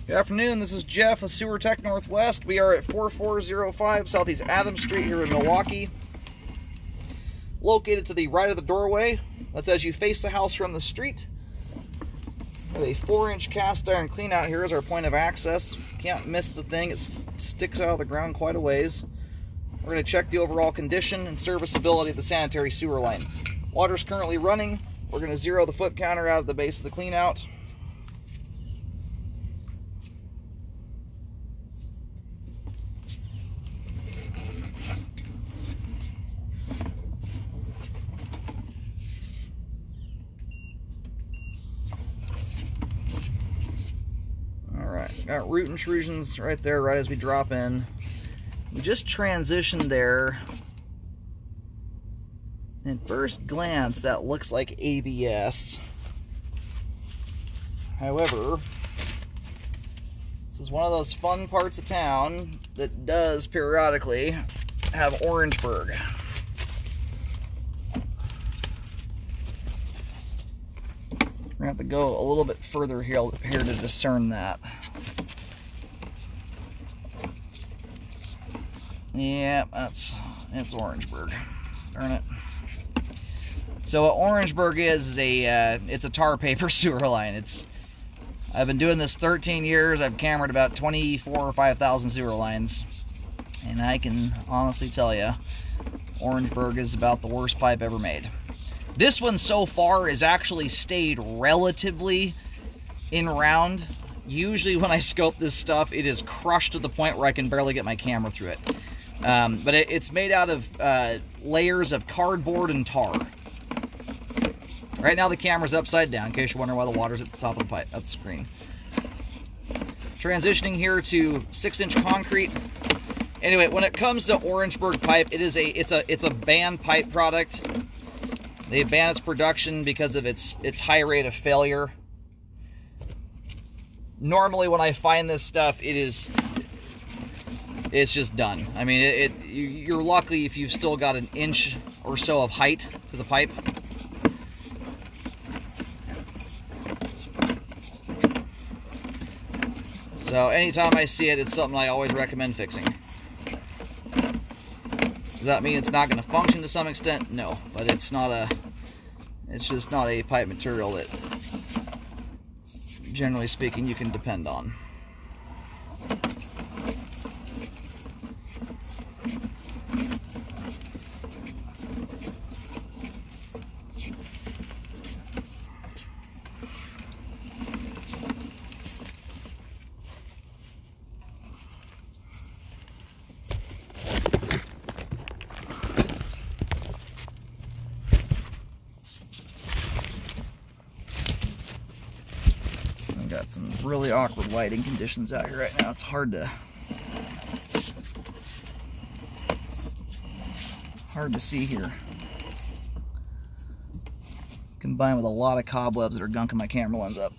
Good afternoon, this is Jeff of Sewer Tech Northwest. We are at 4405 Southeast Adams Street here in Milwaukee. Located to the right of the doorway. That's as you face the house from the street. We have a 4-inch cast iron clean out here as our point of access. Can't miss the thing, it sticks out of the ground quite a ways. We're going to check the overall condition and serviceability of the sanitary sewer line. Water's currently running. We're going to zero the foot counter out at the base of the clean out. Alright, got root intrusions right there, right as we drop in. We just transitioned there. And at first glance, that looks like ABS. However, this is one of those fun parts of town that does periodically have Orangeburg. We're going to have to go a little bit further here to discern that. Yeah, it's Orangeburg. Darn it. So what Orangeburg is it's a tar paper sewer line. I've been doing this 13 years. I've cambered about 24 or 5,000 sewer lines, and I can honestly tell you, Orangeburg is about the worst pipe ever made. This one so far has actually stayed relatively in round. Usually when I scope this stuff, it is crushed to the point where I can barely get my camera through it. But it's made out of layers of cardboard and tar. Right now the camera's upside down, in case you're wondering why the water's at the top of the pipe, at the screen. Transitioning here to 6-inch concrete. Anyway, when it comes to Orangeburg pipe, it's a banned pipe product. They ban its production because of its high rate of failure. Normally when I find this stuff, it's just done. I mean, you're lucky if you've still got an inch or so of height to the pipe. So anytime I see it, it's something I always recommend fixing. Does that mean it's not going to function to some extent? No, but it's just not a pipe material that, generally speaking, you can depend on. Got some really awkward lighting conditions out here right now. It's hard to see here. Combined with a lot of cobwebs that are gunking my camera lens up.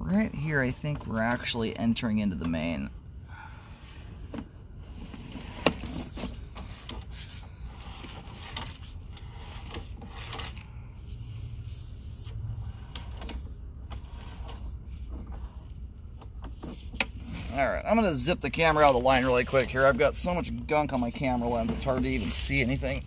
Right here, I think we're actually entering into the main. Alright, I'm going to zip the camera out of the line really quick here. I've got so much gunk on my camera lens, it's hard to even see anything.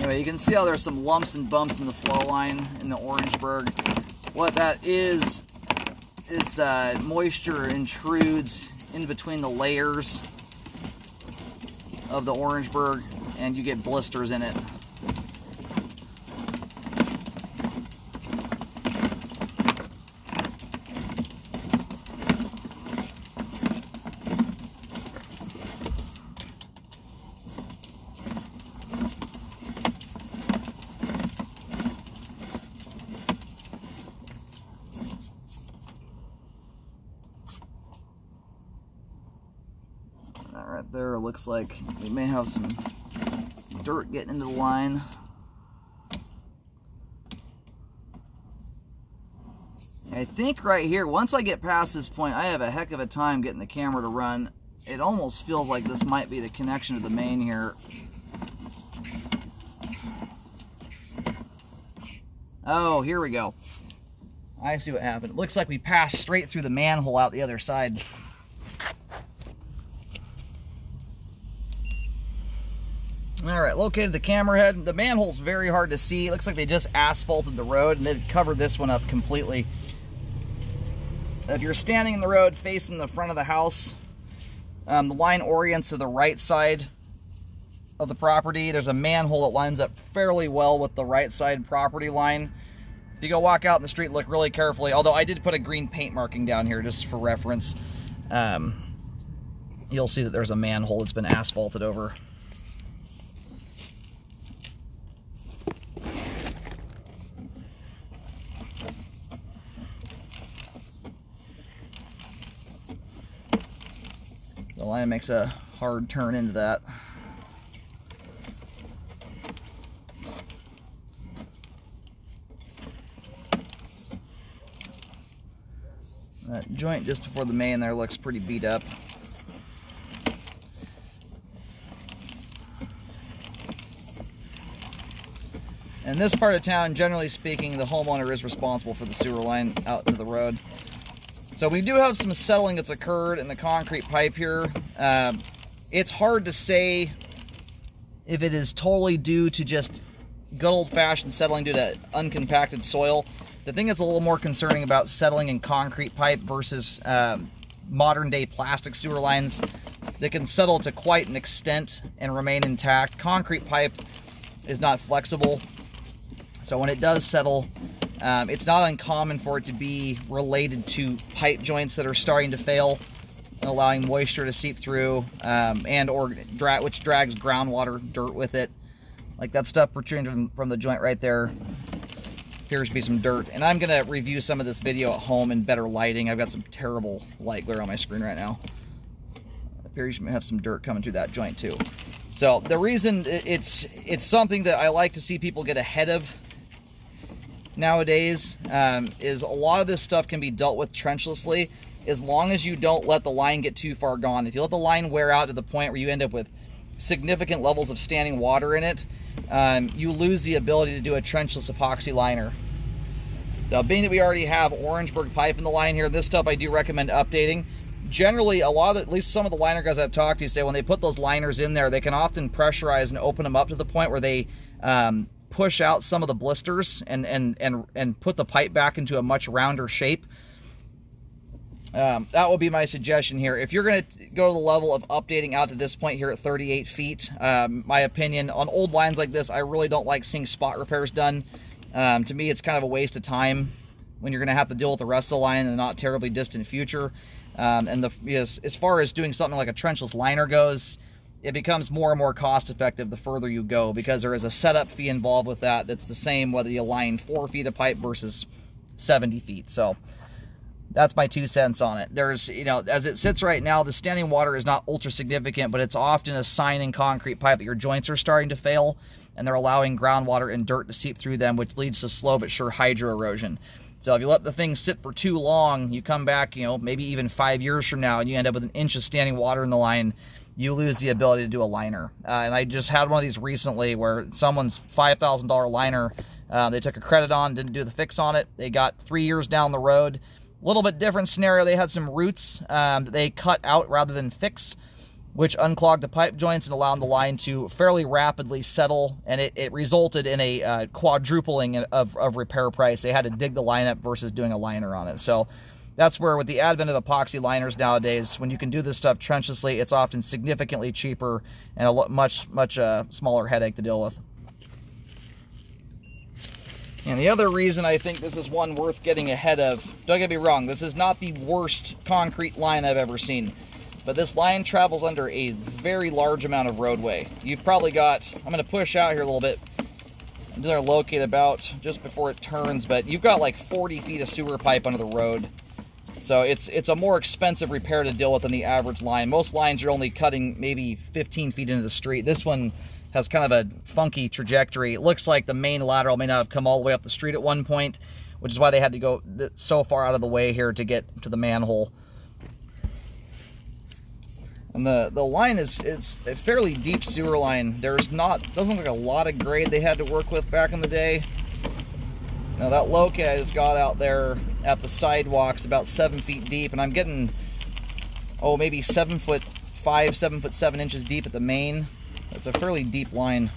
Anyway, you can see how there's some lumps and bumps in the flow line in the Orangeburg. What that is moisture intrudes in between the layers of the Orangeburg, and you get blisters in it. That right there looks like we may have some dirt getting into the line. I think right here, once I get past this point, I have a heck of a time getting the camera to run. It almost feels like this might be the connection to the main here. Oh, here we go. I see what happened. It looks like we passed straight through the manhole out the other side. Alright, located the camera head. The manhole's very hard to see. It looks like they just asphalted the road and they covered this one up completely. If you're standing in the road facing the front of the house, the line orients to the right side of the property. There's a manhole that lines up fairly well with the right side property line. If you go walk out in the street, look really carefully. Although I did put a green paint marking down here just for reference. You'll see that there's a manhole that's been asphalted over. The line makes a hard turn into that. That joint just before the main there looks pretty beat up. In this part of town, generally speaking, the homeowner is responsible for the sewer line out to the road. So we do have some settling that's occurred in the concrete pipe here. It's hard to say if it is totally due to just good old-fashioned settling due to uncompacted soil. The thing that's a little more concerning about settling in concrete pipe versus modern-day plastic sewer lines that can settle to quite an extent and remain intact. Concrete pipe is not flexible, so when it does settle, it's not uncommon for it to be related to pipe joints that are starting to fail and allowing moisture to seep through, which drags groundwater, dirt with it. Like that stuff protruding from the joint right there appears to be some dirt. And I'm going to review some of this video at home in better lighting. I've got some terrible light glare on my screen right now. It appears you may have some dirt coming through that joint too. So the reason it's something that I like to see people get ahead of nowadays is a lot of this stuff can be dealt with trenchlessly as long as you don't let the line get too far gone. If you let the line wear out to the point where you end up with significant levels of standing water in it, you lose the ability to do a trenchless epoxy liner. So being that we already have Orangeburg pipe in the line here, this stuff I do recommend updating. Generally, a lot of at least some of the liner guys I've talked to say when they put those liners in there, they can often pressurize and open them up to the point where they push out some of the blisters and put the pipe back into a much rounder shape. That would be my suggestion here. If you're going to go to the level of updating out to this point here at 38 feet, my opinion, on old lines like this, I really don't like seeing spot repairs done. To me, it's kind of a waste of time when you're going to have to deal with the rest of the line in the not terribly distant future. As far as doing something like a trenchless liner goes, it becomes more and more cost effective the further you go, because there is a setup fee involved with that that's the same whether you line 4 feet of pipe versus 70 feet. So that's my 2 cents on it. There's, as it sits right now, the standing water is not ultra significant, but it's often a sign in concrete pipe that your joints are starting to fail and they're allowing groundwater and dirt to seep through them, which leads to slow but sure hydro erosion. So if you let the thing sit for too long, you come back, maybe even 5 years from now, and you end up with an inch of standing water in the line, you lose the ability to do a liner. And I just had one of these recently where someone's $5,000 liner, they took a credit on, didn't do the fix on it. They got 3 years down the road. A little bit different scenario. They had some roots that they cut out rather than fix. which unclogged the pipe joints and allowed the line to fairly rapidly settle, and it resulted in a quadrupling of repair price. They had to dig the line up versus doing a liner on it. So that's where, with the advent of epoxy liners nowadays, when you can do this stuff trenchlessly, it's often significantly cheaper and a much smaller headache to deal with. And the other reason I think this is one worth getting ahead of, don't get me wrong, this is not the worst concrete line I've ever seen, but this line travels under a very large amount of roadway. You've probably got, I'm going to push out here a little bit, I'm going to locate about just before it turns, but you've got like 40 feet of sewer pipe under the road. So it's a more expensive repair to deal with than the average line. Most lines you're only cutting maybe 15 feet into the street. This one has kind of a funky trajectory. It looks like the main lateral may not have come all the way up the street at one point, which is why they had to go so far out of the way here to get to the manhole. And the line it's a fairly deep sewer line. Doesn't look like a lot of grade they had to work with back in the day. Now that locate I just got out there at the sidewalk's about 7 feet deep, and I'm getting, oh, maybe 7 foot 5, 7 foot 7 inches deep at the main. It's a fairly deep line.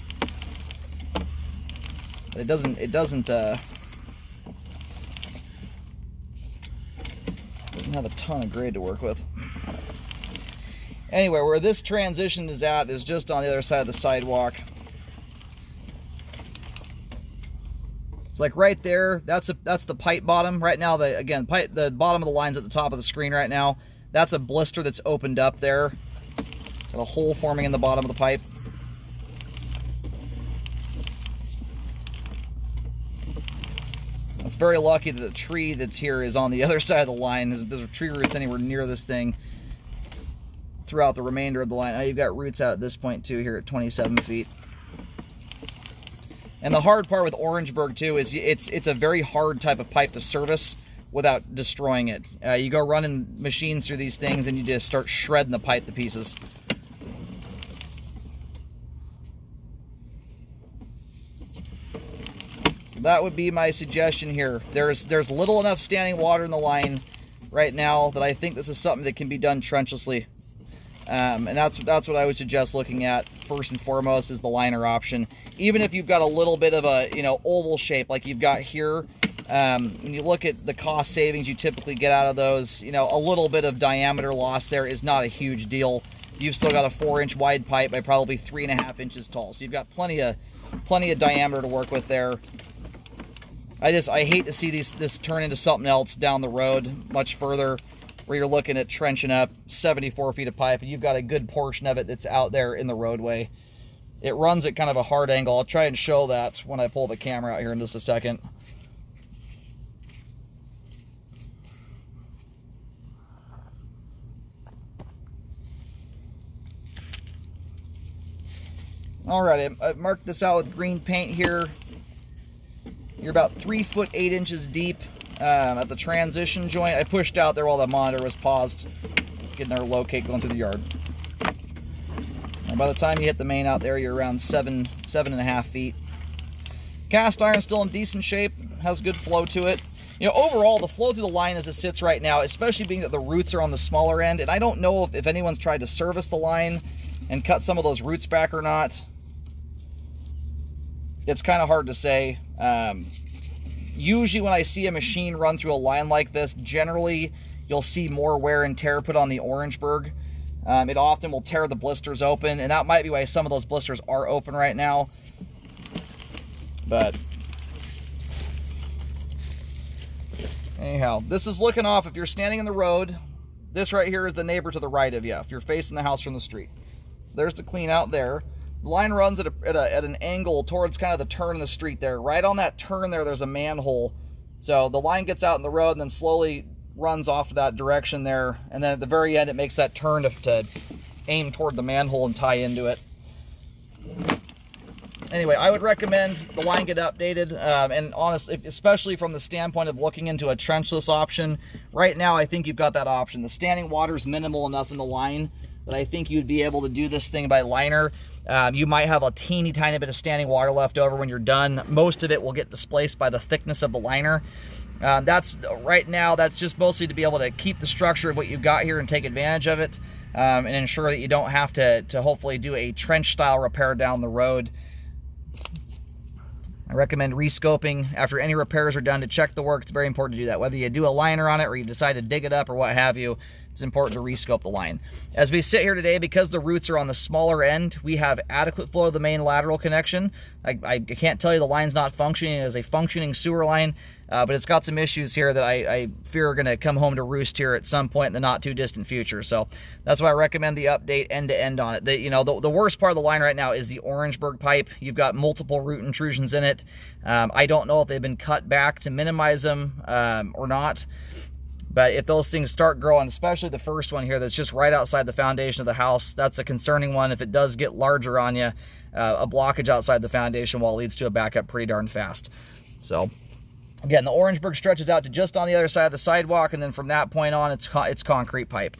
But it doesn't have a ton of grade to work with. Anyway, where this transition is at is just on the other side of the sidewalk. It's like right there, that's the pipe bottom. Right now, the bottom of the line's at the top of the screen right now. That's a blister that's opened up there. Got a hole forming in the bottom of the pipe. It's very lucky that the tree that's here is on the other side of the line. There's tree roots anywhere near this thing throughout the remainder of the line. Now you've got roots out at this point too, here at 27 feet. And the hard part with Orangeburg too is it's a very hard type of pipe to service without destroying it. You go running machines through these things and you just start shredding the pipe to pieces. That would be my suggestion here. There's little enough standing water in the line right now that I think this is something that can be done trenchlessly. And that's what I would suggest looking at first and foremost, is the liner option. Even if you've got a little bit of a oval shape like you've got here, when you look at the cost savings you typically get out of those, a little bit of diameter loss there is not a huge deal. You've still got a 4-inch wide pipe by probably 3.5 inches tall, so you've got plenty of diameter to work with there. I hate to see this turn into something else down the road much further, where you're looking at trenching up 74 feet of pipe and you've got a good portion of it that's out there in the roadway. It runs at kind of a hard angle. I'll try and show that when I pull the camera out here in just a second. Alright, I've marked this out with green paint here. You're about 3 foot 8 inches deep at the transition joint. I pushed out there while the monitor was paused, getting our locate going through the yard. And by the time you hit the main out there, you're around 7.5 feet. Cast iron still in decent shape, has good flow to it. Overall, the flow through the line as it sits right now, especially being that the roots are on the smaller end, and I don't know if anyone's tried to service the line and cut some of those roots back or not. It's kind of hard to say. Usually when I see a machine run through a line like this, generally you'll see more wear and tear put on the Orangeburg. It often will tear the blisters open, and that might be why some of those blisters are open right now. But anyhow, this is looking off. If you're standing in the road, this right here is the neighbor to the right of you, if you're facing the house from the street. So there's the clean out there. The line runs at an angle towards kind of the turn in the street there. Right on that turn there's a manhole. So the line gets out in the road and then slowly runs off that direction there. And then at the very end, it makes that turn to aim toward the manhole and tie into it. Anyway, I would recommend the line get updated. And honestly, especially from the standpoint of looking into a trenchless option, right now I think you've got that option. The standing water is minimal enough in the line that I think you'd be able to do this thing by liner. You might have a teeny tiny bit of standing water left over when you're done. Most of it will get displaced by the thickness of the liner. Right now, that's just mostly to be able to keep the structure of what you've got here and take advantage of it. and ensure that you don't have to hopefully do a trench style repair down the road. I recommend rescoping after any repairs are done to check the work. It's very important to do that. Whether you do a liner on it or you decide to dig it up or what have you, it's important to rescope the line. As we sit here today, because the roots are on the smaller end, we have adequate flow of the main lateral connection. I can't tell you the line's not functioning as a functioning sewer line, but it's got some issues here that I fear are going to come home to roost here at some point in the not too distant future. So that's why I recommend the update end to end on it. The worst part of the line right now is the Orangeburg pipe. You've got multiple root intrusions in it. I don't know if they've been cut back to minimize them or not. But if those things start growing, especially the first one here that's just right outside the foundation of the house, that's a concerning one. If it does get larger on you, a blockage outside the foundation wall leads to a backup pretty darn fast. So again, the Orangeburg stretches out to just on the other side of the sidewalk, and then from that point on, it's concrete pipe.